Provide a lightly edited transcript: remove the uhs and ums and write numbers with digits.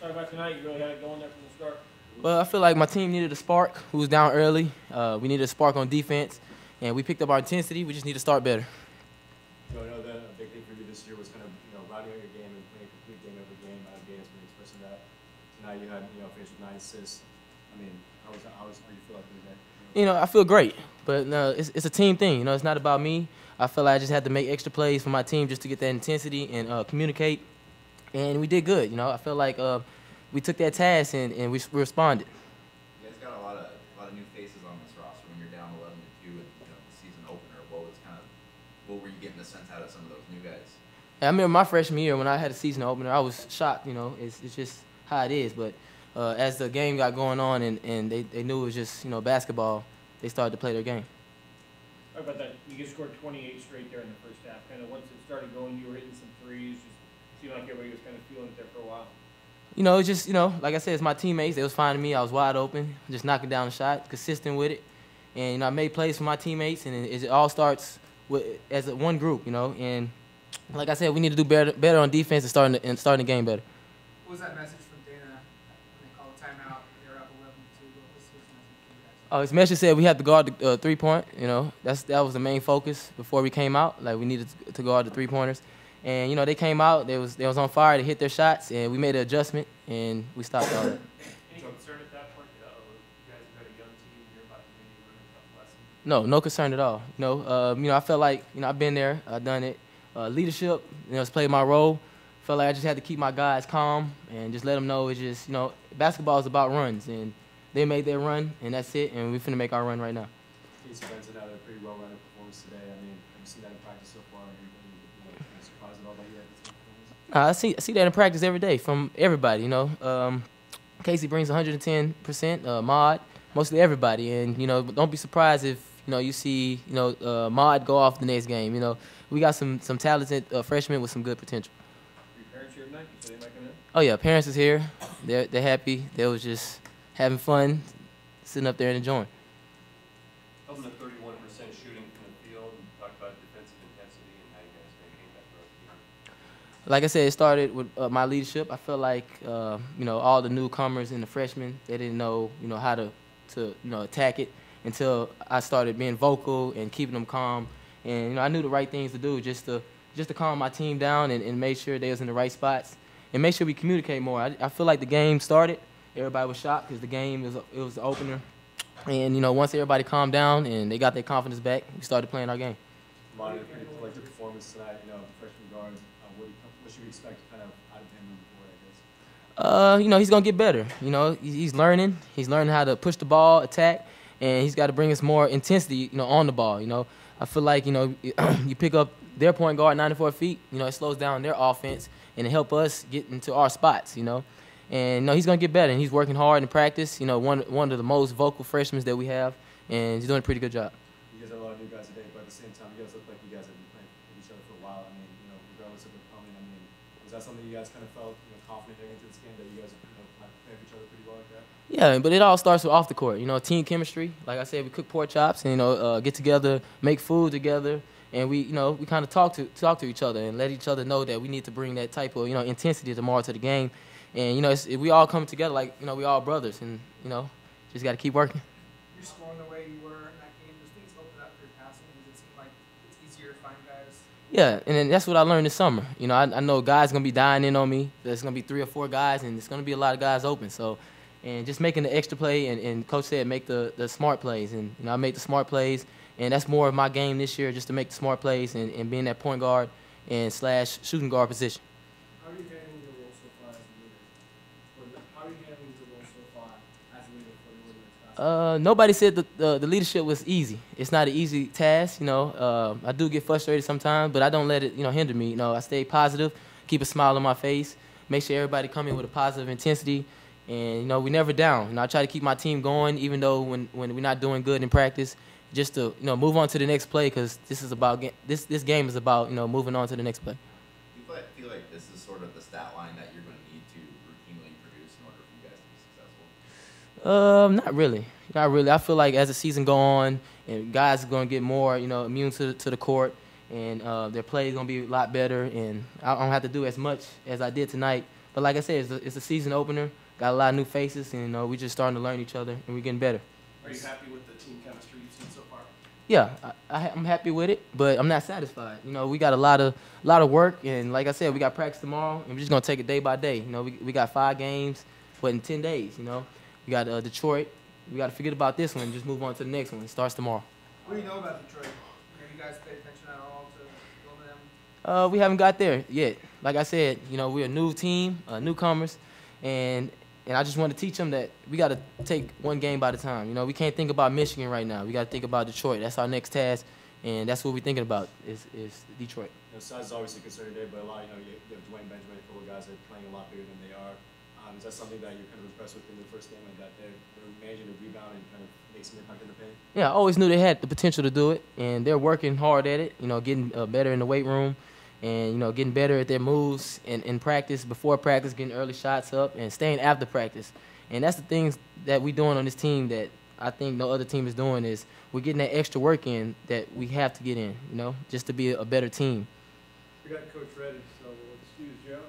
Talk about tonight. You really had it going there from the start. Well, I feel like my team needed a spark. Who was down early. We needed a spark on defense, and we picked up our intensity. We just need to start better. So I know that a big thing for you this year was kind of rounding out your game and playing a complete game every game. Gaines been expressing that. Tonight you had finished with 9 assists. I mean, how do you feel like today? I feel great, but it's a team thing. It's not about me. I feel like I just had to make extra plays for my team just to get that intensity and communicate, and we did good. I feel like we took that task and we responded. You guys got a lot of new faces on this roster when you're down 11-2 in the season opener. What were you getting the sense out of some of those new guys? I remember my freshman year when I had a season opener, I was shocked. It's just how it is. But as the game got going on and they knew it was just basketball, they started to play their game. Talk about that. You guys scored 28 straight there in the first half. Kind of once it started going, you were hitting some threes. Just seemed like everybody was kind of feeling it there for a while. It's just, like I said, it's my teammates. They was finding me. I was wide open, just knocking down the shot, consistent with it. And, I made plays for my teammates, and it all starts as one group, And like I said, we need to do better on defense and starting the game better. What was that message from Dana when they called timeout? They were up 11-2. What was his message for you guys? Oh, his message said we had to guard the three-point. That was the main focus before we came out. Like, we needed to guard the three-pointers. And, they came out. They was on fire to hit their shots, and we made an adjustment, and we stopped all that. Any concern at that point? You guys have got a young team. You're about to maybe learn a couple lessons. No concern at all. I felt like, I've been there. I've done it. Leadership, it's played my role. Felt like I just had to keep my guys calm and just let them know it's just, basketball is about runs, and they made their run, and that's it, and we're finna make our run right now. Casey Benson had a pretty well-rounded performance today. I mean, have you seen that in practice so far? Are you surprised at all by that? I see that in practice every day from everybody. Casey brings 110%. Mod, mostly everybody, and don't be surprised if you see Mod go off the next game. We got some talented freshmen with some good potential. Your parents here tonight? You said they might come in? Oh yeah, parents is here. They're happy. They was just having fun, sitting up there and enjoying. Other than 31% shooting from the field, and talk about defensive intensity and how you guys maintain that throughout the game. Like I said, it started with my leadership. I feel like all the newcomers and the freshmen, they didn't know how to attack it until I started being vocal and keeping them calm. And I knew the right things to do just to calm my team down and make sure they was in the right spots and make sure we communicate more. I feel like the game started, everybody was shocked because the game was the opener. And once everybody calmed down and they got their confidence back, we started playing our game. Monty, pretty collective performance tonight. Freshman guard. What should we expect kind of out of him moving forward, I guess? He's gonna get better. He's learning. He's learning how to push the ball, attack, and he's got to bring us more intensity, on the ball. I feel like you pick up their point guard 94 feet. It slows down their offense and it help us get into our spots. And he's gonna get better, and he's working hard in practice. One of the most vocal freshmen that we have, and he's doing a pretty good job. You guys have a lot of new guys today, but at the same time, you guys look like you guys have been playing with each other for a while. I mean, regardless of the opponent, I mean, was that something you guys kind of felt confident heading into this game that you guys play with each other pretty well like that? Yeah, but it all starts with off the court. Team chemistry. Like I said, we cook pork chops and get together, make food together, and we kind of talk to each other and let each other know that we need to bring that type of intensity tomorrow to the game. And we all come together like we all brothers, and just got to keep working. You're scoring the way you were in that game. Does things open up for your passing? Does it seem like it's easier to find guys? Yeah, and then that's what I learned this summer. I know guys gonna be dying in on me. There's gonna be 3 or 4 guys, and there's gonna be a lot of guys open. So. And just making the extra play, and Coach said make the smart plays. And I made the smart plays, and that's more of my game this year, just to make the smart plays and be in that point guard and / shooting guard position. How are you handling your role so far as a leader? How are you handling your role so far as a leader for the women's basketball? Nobody said the leadership was easy. It's not an easy task. I do get frustrated sometimes, but I don't let it hinder me. I stay positive, keep a smile on my face, make sure everybody come in with a positive intensity. And, we never down. I try to keep my team going, even though when we're not doing good in practice, just to, move on to the next play, because this this game is about, moving on to the next play. Do you feel like this is sort of the stat line that you're going to need to routinely produce in order for you guys to be successful? Not really. Not really. I feel like as the season go on, and guys are going to get more, immune to the court, and their play is gonna be a lot better, and I don't have to do as much as I did tonight. But like I said, it's a season opener. Got a lot of new faces, and we just starting to learn each other, and we're getting better. Are you happy with the team chemistry you've seen so far? Yeah, I'm happy with it, but I'm not satisfied. We got a lot of work, and like I said, we got practice tomorrow, and we're just gonna take it day by day. We got 5 games, but in 10 days. We got Detroit. We got to forget about this one and just move on to the next one. It starts tomorrow. What do you know about Detroit? Have you guys paid attention at all to go to them? We haven't got there yet. Like I said, we're a new team, newcomers, and I just want to teach them that we got to take one game by the time. We can't think about Michigan right now. We got to think about Detroit. That's our next task, and that's what we're thinking about is Detroit. Size is obviously a concern today, but a lot, you have Dwayne Benjamin, a couple of guys that are playing a lot bigger than they are. Is that something that you're kind of impressed with in the first game, like that they're managing to rebound and kind of make some impact in the paint? Yeah, I always knew they had the potential to do it, and they're working hard at it. Getting better in the weight room, and getting better at their moves in practice, before practice, getting early shots up, and staying after practice. And that's the things that we're doing on this team that I think no other team is doing. Is we're getting that extra work in that we have to get in, just to be a better team. We got Coach ready, so we'll excuse Joe.